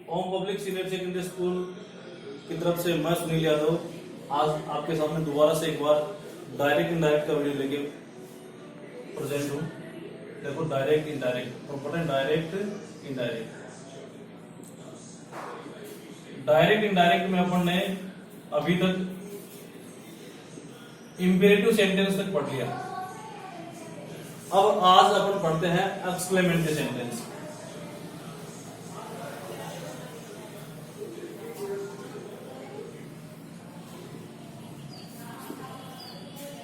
ओम public senior secondary school की तरफ से मैं सुनील यादव आज आपके सामने दोबारा से एक बार डायरेक्ट इनडायरेक्ट का वीडियो लेके प्रेजेंट हूँ। देखो डायरेक्ट इनडायरेक्ट और डायरेक्ट इनडायरेक्ट। डायरेक्ट इनडायरेक्ट में अपन ने अभी तक इंपेरेटिव सेंटेंस तक पढ़ लिया। अब आज अपन पढ़ते हैं एक्सक्लेमेटरी सेंटेंस।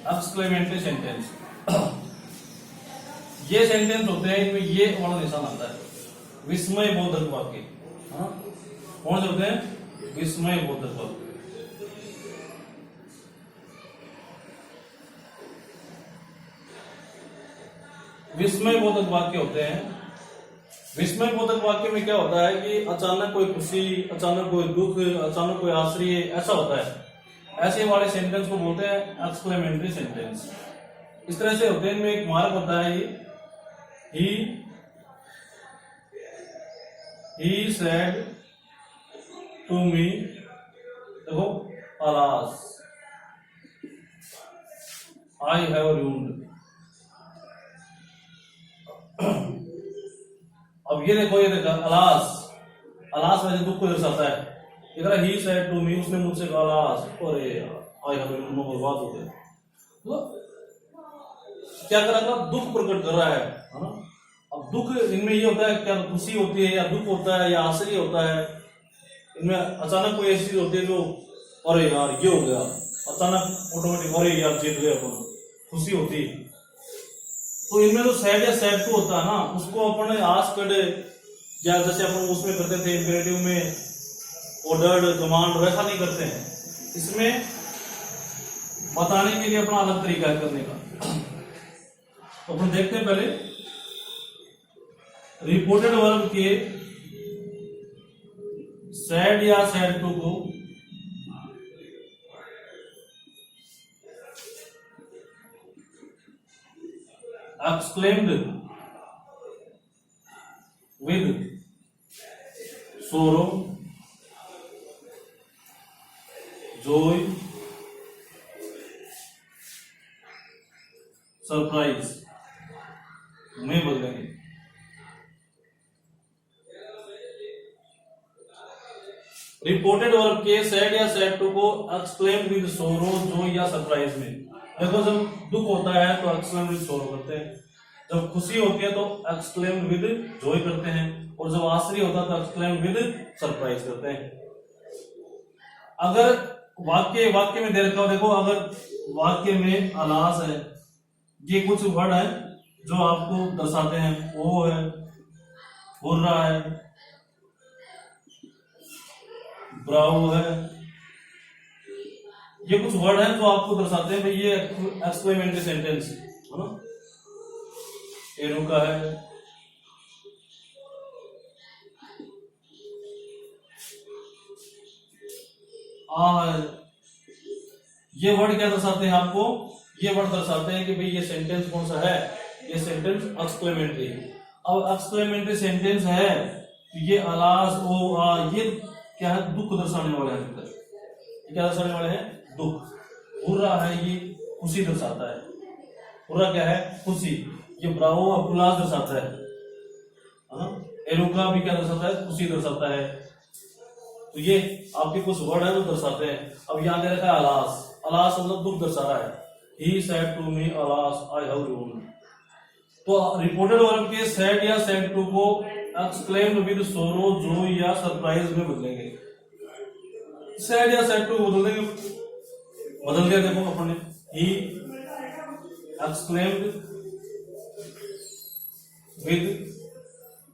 एक्सक्लेमेटरी सेंटेंस ये सेंटेंस होते हैं, इनमें ये वाला निशान आता है, विस्मय बोधक वाक्य। कौन से होते हैं? विस्मय बोधक वाक्य। विस्मय बोधक वाक्य होते हैं। विस्मय बोधक वाक्य में क्या होता है कि अचानक कोई खुशी, अचानक कोई दुख, अचानक कोई आश्चर्य, ऐसा होता है। ऐसे वाले सेंटेंस को बोलते हैं एक्सक्लेमेटरी सेंटेंस। इस तरह से होते हैं। इनमें एक मार्क होता है, he said to me, देखो, alas I have ruined। अब ये देखो अलास वैसे दुख को दर्शाता है। इधर ही सेड टू मी, उसने मुझसे कहा अलास, अरे आई हैव रूइंड, बर्बाद हो गया। तो क्या कर रहा है? दुख प्रकट कर रहा है ना। अब दुख इनमें ये होता है, क्या खुशी होती है या दुख होता है या आश्चर्य होता है। इनमें अचानक कोई ऐसी चीज होती है जो अरे यार ये हो गया, अचानक ऑटोमेटिक अरे यार जीत गए अपन, खुशी होती है। तो इनमें जो सैड या सैड टू होता है ना, उसको अपन आस्क्ड या जैसे अपन उसमें करते थे इंपेरेटिव में ऑर्डर्ड, कमांड, वैसा नहीं करते हैं। इसमें बताने के लिए अपना अलग तरीका है करने का। तो अपन देखते हैं पहले रिपोर्टेड वर्ब के सैड या सैड टू को exclaimed with sorrow, joy, surprise में बदलेंगे। रिपोर्टेड वर्ब के सैड या सैड टू को एक्सक्लेम्ड विद सोरो, जॉय या सरप्राइज में। देखो, जब दुख होता है तो एक्सक्लेम विद सोरो करते हैं, जब खुशी होती है तो एक्सक्लेम विद जॉय करते हैं, और जब आश्चर्य होता है तो एक्सक्लेम विद सरप्राइज करते हैं। अगर वाक्य में दे रखा हो, देखो अगर वाक्य में अलास है, ये कुछ वर्ड है जो आपको दर्शाते हैं, वो है, हुर्रा है, ब्राउ है, ये कुछ वर्ड हैं जो आपको दर्शाते हैं भाई ये एक्सक्लेमेटरी सेंटेंस है ना। एरुका है, ये वर्ड क्या दर्शाते हैं आपको? ये वर्ड दर्शाते हैं कि भाई ये सेंटेंस कौन सा है, ये सेंटेंस एक्सक्लेमेटरी है। अब एक्सक्लेमेटरी सेंटेंस है तो ये अलास ओ आ, ये क्या है? दुख दर्शाने वाले हैं। क्या दर्शाने वाले हैं? दुख। हुर्रा है, ये खुशी दर्शाता है। हुर्रा क्या है? खुशी। ये ब्रावो अपुलास दर्शाता है। एरुका भी क्या दर्शाता है? खुशी दर्शाता है। तो ये आपके कुछ वर्ड है जो दर्शाते हैं। अब यहाँ दे रखा है अलास। अलास मतलब दुख दर्शा रहा है। He said to me alas I have ruined. तो रिपोर्टेड वर्ब के सैड या सैड टू को एक्सक्लेम्ड विद सोरो, जॉय या सरप्राइज में बदलेंगे। सैड या सैड टू बदल देंगे, बदल दिया। देखो अपन ने ही एक्सक्लेम्ड विद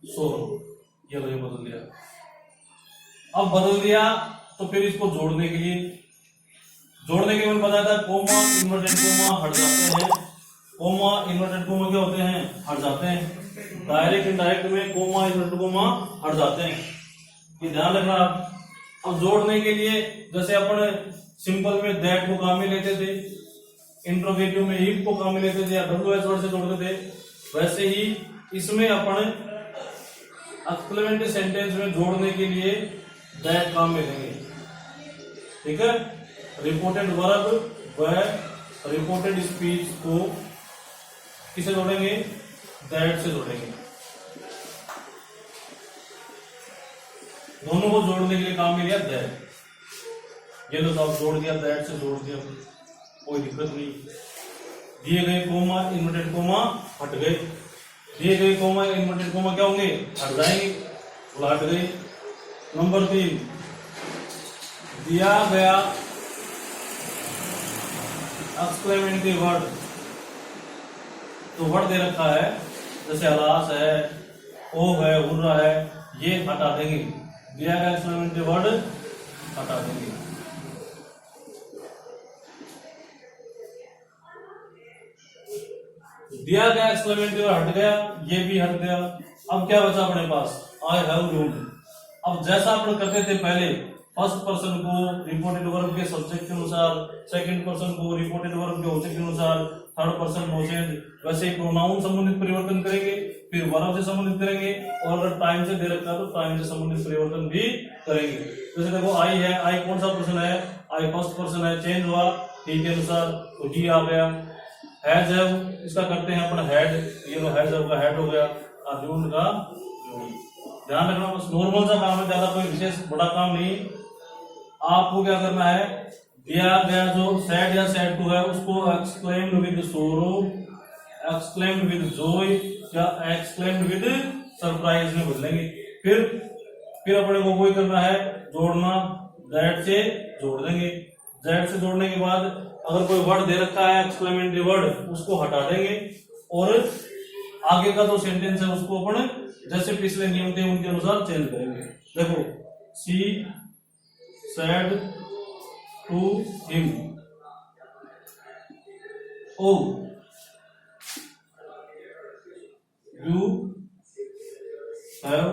सोरो, ये बदल दिया। अब बदल दिया तो फिर इसको जोड़ने के लिए मैंने बताया था कोमा, इन्वर्टेड कोमा हट जाते हैं। कोमा, इन्वर्टेड कोमा क्या होते हैं? हट जाते हैं। डायरेक्ट इनडायरेक्ट में कोमा, इन्वर्टेड कोमा हट जाते हैं, ये ध्यान रखना आप। अब जोड़ने के लिए जैसे अपन सिंपल में दैट को काम में लेते थे, इंट्रोगेटिव में इफ को काम में लेते थे या डब्ल्यूएच वर्ड से जोड़ते थे, वैसे ही इसमें अपन एक्सक्लेमेटरी सेंटेंस में जोड़ने के लिए दैट काम में लेंगे, ठीक है। रिपोर्टेड वर्ब व रिपोर्टेड स्पीच को किसे जोड़ेंगे, दैट से जोड़ेंगे। दोनों को जोड़ने के लिए काम में लिया दैट, ये लो साहब जोड़ दिया, दैट से जोड़ दिया, कोई दिक्कत नहीं। दिए गए कोमा इन्वर्टेड कोमा हट गए, दिए गए कोमा इन्वर्टेड कोमा क्या होंगे, हट जाएंगे, हट गए। नंबर 3, दिया गया एक्सक्लेमेटरी वर्ड, तो वर्ड दे रखा है जैसे अलास है, ओ है, हुर्रा है, ये हटा देंगे, दिया गया एक्सक्लेमेटरी वर्ड हटा देंगे। दिया गया एक्सक्लेमेटरी वर्ड हट गया, ये भी हट गया। अब क्या बचा अपने पास, आई हैव रूम्ड। अब जैसा अपन करते थे पहले, फर्स्ट पर्सन को रिपोर्टेड वर्ब के सब्जेक्ट के अनुसार, सेकंड पर्सन को रिपोर्टेड वर्ब के ऑब्जेक्ट के अनुसार, थर्ड पर्सन नोचेंज, वैसे ही प्रोनाउन संबंधित परिवर्तन करेंगे, फिर वर्ब से संबंधित करेंगे, और अगर टाइम से दे रखा है तो टाइम से संबंधित परिवर्तन भी करेंगे। जैसे देखो आई है, आई कौन सा पर्सन है, आई फर्स्ट पर्सन है, चेंज हुआ ही के अनुसार तो ही आ गया। हैज है, इसका करते हैं अपन हेड, ये लो हैज का हेड हो गया, अर्जुन का ध्यान रखना, बस नॉर्मल सा काम है, ज्यादा कोई विशेष बड़ा काम नहीं। आपको क्या करना है, दिया गया जो सैड या सैड टू है उसको एक्सक्लेम्ड विद सोरो, एक्सक्लेम्ड विद जॉय या एक्सक्लेम्ड विद सरप्राइज में बदलेंगे। फिर अपने को कोई करना है जोड़ना, दैट से जोड़ देंगे। दैट से जोड़ने के बाद अगर कोई वर्ड दे रखा है एक्सक्लेमेटरी वर्ड, उसको हटा देंगे, और आगे का जो सेंटेंस है उसको अपन जैसे पिछले नियम थे उनके अनुसार चेंज करेंगे। देखो, she said to him, O you have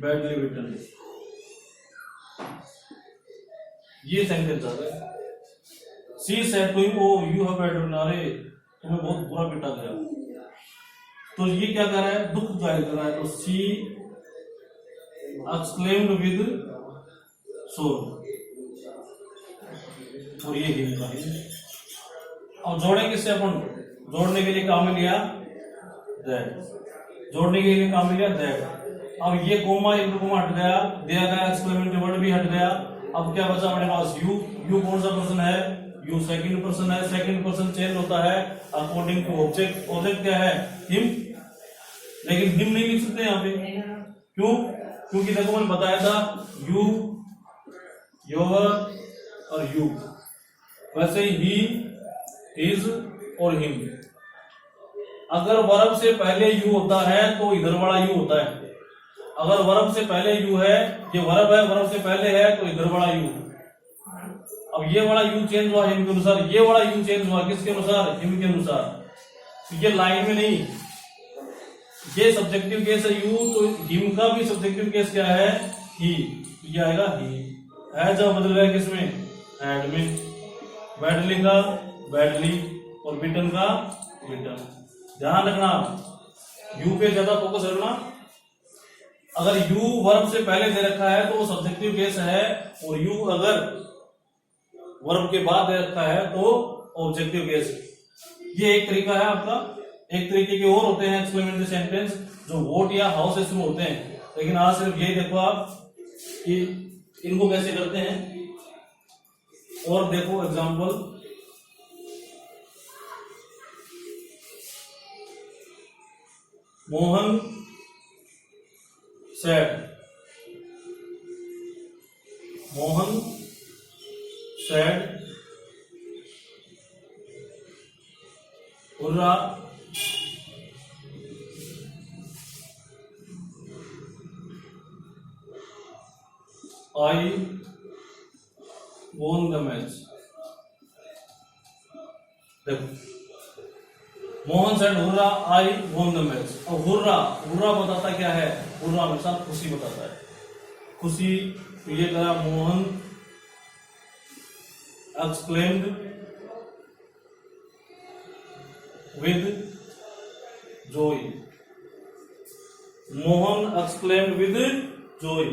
badly written, ये सेंटेंस आ गया। She said to him, O you have badly written, अरे तुम्हें बहुत बुरा पिटा गया, तो ये क्या कर रहा है, दुख जाहिर कर रहा है, तो सी एक्सक्लेम्ड विद सोरो, और ये हिम का है। और जोड़े किससे अपन, जोड़ने के लिए काम में लिया दैट, जोड़ने के लिए काम में लिया दैट। अब ये कोमा एक कोमा हट गया, दिया गया एक्सक्लेमेटरी वर्ड भी हट गया। अब क्या बचा अपने पास, यू। यू कौन सा पर्सन है, यू सेकंड पर्सन है, सेकंड पर्सन चेंज होता है अकॉर्डिंग टू ऑब्जेक्ट। ऑब्जेक्ट क्या है, हिम, लेकिन हिम नहीं लिख सकते यहाँ पे, क्यों, क्योंकि देखो मैंने बताया था यू, योर और यू, वैसे ही, हिज और हिम। अगर वर्ब से पहले यू होता है तो इधर वाला यू होता है, अगर वर्ब से पहले यू है, ये वर्ब है, वर्ब से पहले है तो इधर वाला यू। अब ये वाला यू चेंज हुआ हिम के अनुसार, ये वाला यू चेंज हुआ किसके अनुसार, हिम के अनुसार। तो ये लाइन में नहीं, ये सब्जेक्टिव केस है यू, तो हिम का भी सब्जेक्टिव केस क्या है, ही, ये आएगा ही। हैज बदल गया किसमें, हैड में। बैडली का बैडली और बिटन का बिटन। ध्यान रखना, यू पे ज्यादा फोकस रखना। अगर यू वर्ब से पहले दे रखा है तो वो सब्जेक्टिव केस है, और यू अगर वर्ब के बाद दे रखा है तो ऑब्जेक्टिव केस। ये एक तरीका है आपका। एक तरीके के और होते हैं एक्सक्लेमेटरी सेंटेंस जो वोट या हाउ से शुरू होते हैं, लेकिन आज सिर्फ यही देखो आप कि इनको कैसे करते हैं। और देखो example, Mohan said, Mohan said, hurrah I won the match. देखो, Mohan said hurrah I won the match. और हुर्रा, हुर्रा बताता क्या है, हुर्रा हमेशा खुशी बताता है, खुशी। तो ये करा Mohan exclaimed with Joy, Mohan exclaimed with Joy.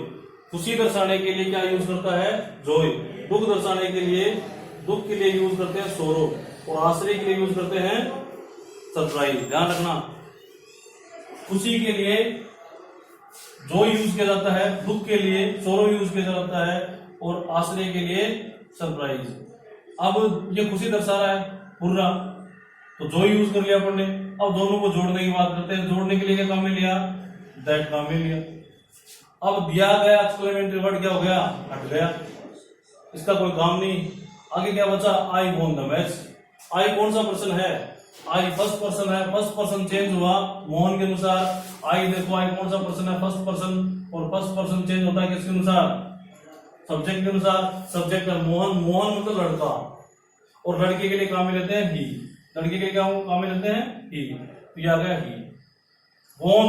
खुशी दर्शाने के लिए क्या यूज करता है? जॉय। दुख दर्शाने के लिए, दुख के लिए यूज करते हैं सोरो, और आश्चर्य के लिए यूज करते हैं सरप्राइज। ध्यान रखना, खुशी के लिए जॉय यूज किया जाता है, दुख के लिए सोरो यूज किया जाता है, और आश्चर्य के लिए सरप्राइज। अब ये खुशी दर्शा रहा है, हुर्रा, तो जॉय यूज कर लिया अपन ने। अब दोनों को जोड़ने की बात करते हैं। जोड़ने के लिए क्या काम में लिया? दैट काम में लिया। अब दिया गया एक्सक्लेमेटरी वर्ड क्या हो गया? हट गया, इसका कोई काम नहीं। आगे क्या बचा? आई वॉन द मैच। आई कौन सा पर्सन है? आई फर्स्ट पर्सन है। फर्स्ट पर्सन चेंज हुआ मोहन के अनुसार। आई देखो, आई कौन सा पर्सन है? First person. और फर्स्ट पर्सन चेंज होता है किसके अनुसार? सब्जेक्ट के अनुसार। सब्जेक्ट है मोहन। मोहन मतलब लड़का, और लड़के के लिए काम में लेते हैं ही। लड़के के लिए क्या काम में लेते हैं? ही। तो ये आ गया ही। वॉन,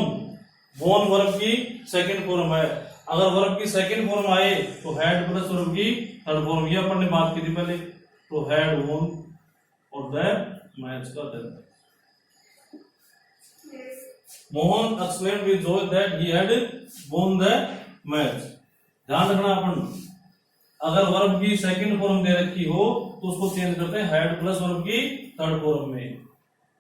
वॉन वर्ब की सेकंड फॉर्म है। अगर वर्ब की सेकंड फॉर्म आए तो हैड प्लस वर्ब की थर्ड फॉर्म, ये अपन ने बात की थी पहले। तो हैड वॉन और द मैच का then. Mohan explained with joy that he had won the match. ध्यान रखना, अपन अगर वर्ब की सेकंड फॉर्म दे रखी हो तो उसको चेंज करते हैं हैड प्लस वर्ब की थर्ड फॉर्म में।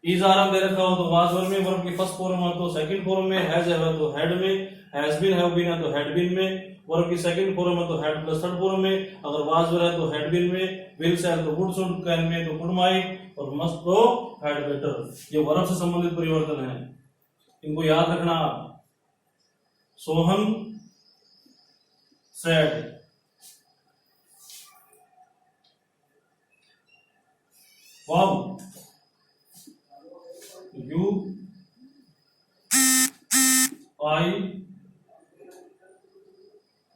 इज आराम दे रखा हो तो वाज वर्ब में, वर्ब की फर्स्ट फॉर्म है तो सेकंड फॉर्म में, हैज है तो हेड में, हैज बीन हैव बीन है तो हेड बीन में, वर्ब की सेकंड फॉर्म है तो हेड प्लस थर्ड फॉर्म में, अगर वाज वर्ब है तो हेड बीन में, विल से है तो वुड शुड, कैन में तो कुड माइट, और मस्ट तो हैड बेटर। ये वर्ब से संबंधित परिवर्तन है, इनको याद रखना। Sohan said, wow, you,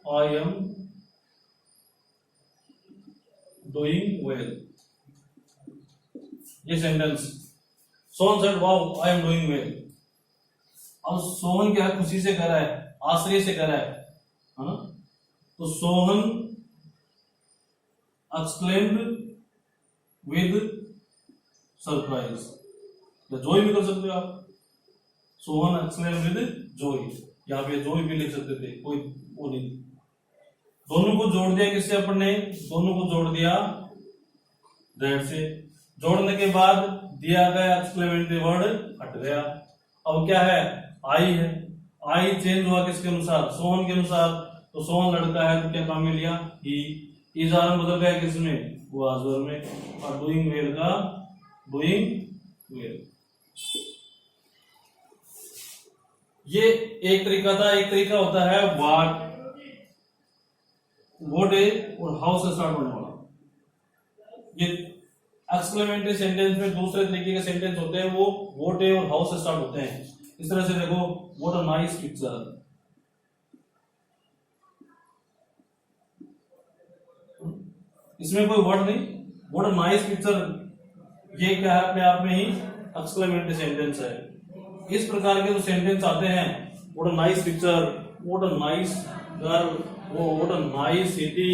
I am doing well। ये sentence, Sohan said wow I am doing well. अब सोहन क्या खुशी से कर रहा है? आश्चर्य से कर रहा है ना? तो सोहन एक्सक्लेम्ड विद सरप्राइज, या जॉय भी कर सकते हो आप। सोहन एक्सक्लेम्ड विद जॉय, यहाँ पे जॉय भी लिख सकते थे, कोई वो नहीं। दोनों को जोड़ दिया किससे अपन ने? दोनों को जोड़ दिया दैट से। जोड़ने के बाद दिया गया एक्सक्लेमेटरी वर्ड हट गया। अब क्या है? आई है। आई चेंज हुआ किसके अनुसार? सोहन के अनुसार। तो सोहन लड़का है तो क्या काम में लिया? ही। इज आरम बदल गया किसमें? वाज वर्ब में। और डूइंग वेल का डूइंग वेल। ये एक तरीका था। एक तरीका होता है व्हाट, व्हाट ए और हाउ से स्टार्ट होने वाला। ये एक्सक्लेमेटरी सेंटेंस में दूसरे तरीके के सेंटेंस होते हैं, वो व्हाट ए और हाउ से स्टार्ट होते हैं। इस तरह से देखो, व्हाट अ नाइस पिक्चर, इसमें कोई वर्ड नहीं, व्हाट अ नाइस पिक्चर, ये क्या है? अपने आप में ही एक्सक्लेमेटरी सेंटेंस है। इस प्रकार के जो सेंटेंस आते हैं, what a nice picture, what a nice girl, what a nice city,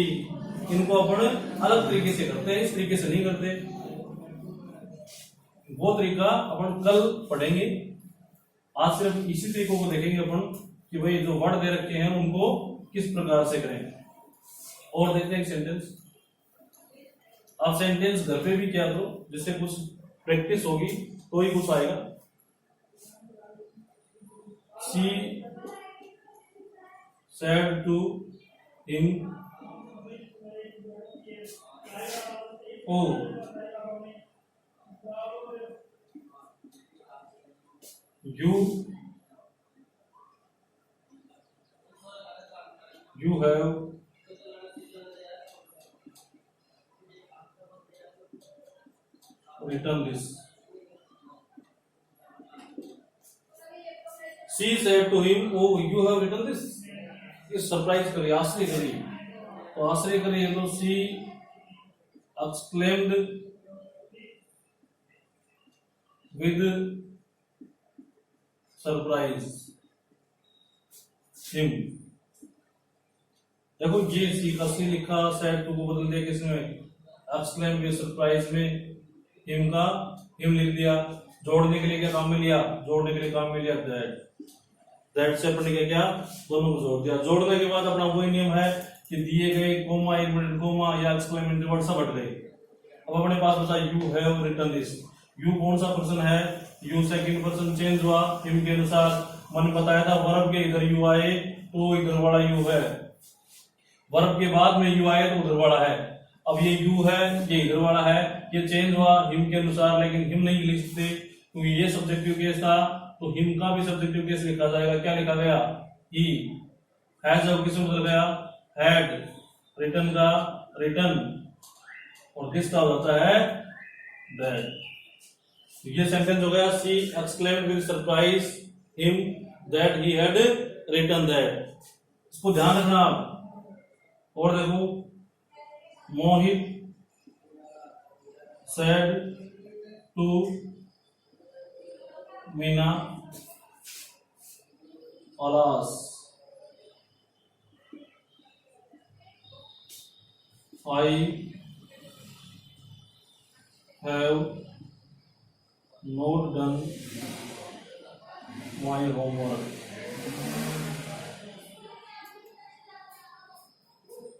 इनको अपन अलग तरीके से करते हैं, इस तरीके से नहीं करते। वो तरीका अपन कल पढ़ेंगे। आज सिर्फ इसी तरीकों को देखेंगे अपन कि भाई जो वर्ड दे रखे हैं उनको किस प्रकार से करें। और देखते हैं सेंटेंस। आप सेंटेंस घर पे भी किया तो, जिससे कुछ प्रैक्टिस होगी तो ही कुछ आएगा। She said to him, oh, you have written this। She said to him, oh, you have written this। ये सरप्राइज करिए, आश्चर्य करिए। तो आश्चर्य करिए तो she exclaimed with surprise him। देखो ये सी का सी लिखा, said to को बदल दिया किसमें? exclaimed with surprise में him का him लिख दिया। जोड़ने के लिए क्या काम में लिया? जोड़ने के लिए काम में लिया that। दैट से अपन ने क्या किया, दोनों को जोड़ दिया। जोड़ने के बाद अपना वही नियम है कि दिए गए कोमा, इनवर्टेड कोमा या एक्सक्लेमेटरी वर्ड सब हट गए। अब अपने पास बचा you have written this. You कौन सा पर्सन है, यू सेकंड पर्सन चेंज हुआ हिम के अनुसार। मैंने बताया था वर्ब के इधर यू आए तो इधर वाला यू है, वर्ब के बाद में यू आए तो उधर वाला है। अब ये यू है, ये इधर वाला है, ये चेंज हुआ हिम के अनुसार, लेकिन हिम नहीं लिख सकते क्योंकि ये सब्जेक्टिव केस था, तो हिम का भी सब्जेक्टिव केस लिखा जाएगा। क्या लिखा गया, ही हैज। अब किसमें बदल गया, हैड। रिटन का रिटन, और दिस का होता है दैट। ये सेंटेंस हो गया, she exclaimed with surprise him that he had written that. इसको ध्यान रखना आप। और देखो, मोहित said to Meena, alas I have not done my homework.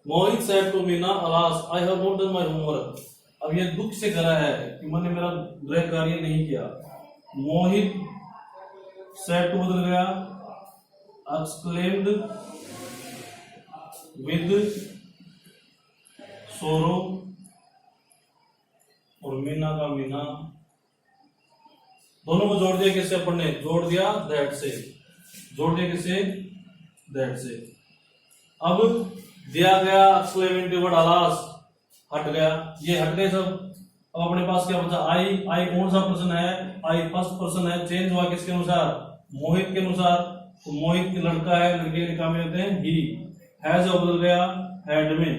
Mohit said to Meena, alas I have not done my homework. अब ये दुख से करा है कि मैंने मेरा गृह कार्य नहीं किया। मोहित said to बदल गया exclaimed with sorrow, और मीना का मीना, दोनों को जोड़ दिया किससे, अपन ने जोड़ दिया दैट से। जोड़ दिया किससे, दैट से। अब दिया गया एक्सक्लेमेटरी वर्ड अलास हट गया, ये हट गए सब। अब अपने पास क्या बचा, आई। आई कौन सा पर्सन है, आई फर्स्ट पर्सन है, चेंज हुआ किसके अनुसार, मोहित के अनुसार। तो मोहित लड़का है, लड़के के काम में होते हैं ही। हैज बदल गया हैड में,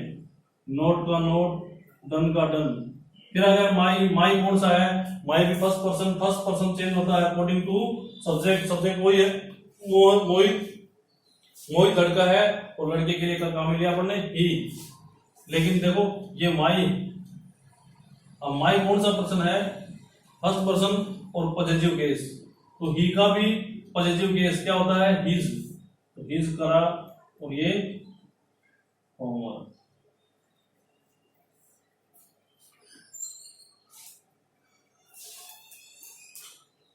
नोट का नोट, डन का डन। फिर आ गया माई। माई कौन सा है, माई भी फर्स्ट पर्सन चेंज होता है अकॉर्डिंग टू सब्जेक्ट। सब्जेक्ट वही है मोहित। मोहित लड़का है और लड़के के लिए का काम लिया अपन ने ही। लेकिन देखो ये माई, अब माई कौन सा पर्सन है, फर्स्ट पर्सन और पॉजिटिव केस। तो ही का भी पॉजिटिव केस क्या होता है, हिज। तो हिज करा, और ये homework.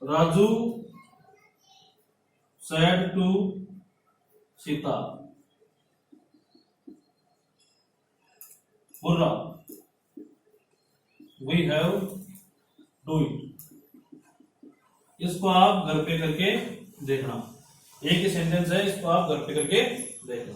Raju said to Sita, बुर्रा we have do it। इसको आप घर पे करके देखना, एक ही सेंटेंस है, इसको आप घर पे करके देखना।